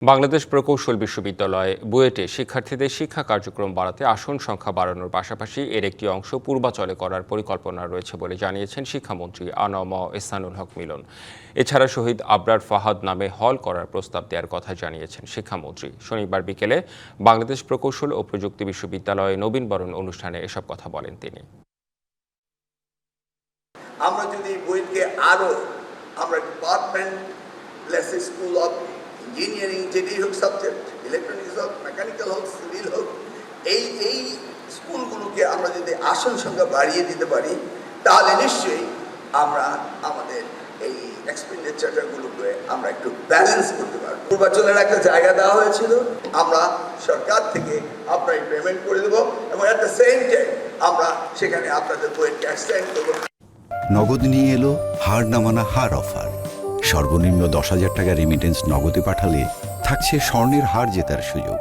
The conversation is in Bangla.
বাংলাদেশ প্রকৌশল বিশ্ববিদ্যালয় বুয়েটে শিক্ষার্থীদের শিক্ষা কার্যক্রম বাড়াতে আসন সংখ্যা বাড়ানোর পাশাপাশি এর একটি অংশ পূর্বাচলে করার পরিকল্পনা রয়েছে বলে জানিয়েছেন শিক্ষামন্ত্রী আনম এহসানুল হক মিলন। এছাড়া শহীদ আবরার ফাহাদ নামে হল করার প্রস্তাব দেওয়ার কথা জানিয়েছেন শিক্ষামন্ত্রী। শনিবার বিকেলে বাংলাদেশ প্রকৌশল ও প্রযুক্তি বিশ্ববিদ্যালয়ে নবীনবরণ অনুষ্ঠানে এসব কথা বলেন তিনি। আমরা যদি বুয়েটকে আরো আমরা ডিপার্টমেন্ট স্কুল অফ ইঞ্জিনিয়ারিং যেটাই হোক সাবজেক্ট, ইলেকট্রনিক্স হোক, মেকানিক্যাল হোক, সিভিল হোক, এই স্কুলগুলোকে আমরা যদি আসন সংখ্যা বাড়িয়ে দিতে পারি তাহলে নিশ্চয়ই আমরা আমাদের এই এক্সপেন্ডিচারগুলোকে আমরা একটু ব্যালেন্স করতে পারবো। পূর্বাচলের একটা জায়গা দেওয়া হয়েছিল, আমরা সরকার থেকে আপনার পেমেন্ট করে দেবো এবং অ্যাট দ্য সেম টাইম আমরা সেখানে আপনাদের বইয়ের এক্সটেন্ড করবো। নগদ নিয়ে এলো হার না মানা হার অফার। সর্বনিম্ন 10,000 টাকা রেমিটেন্স নগদে পাঠালে থাকছে স্বর্ণের হার জেতার সুযোগ।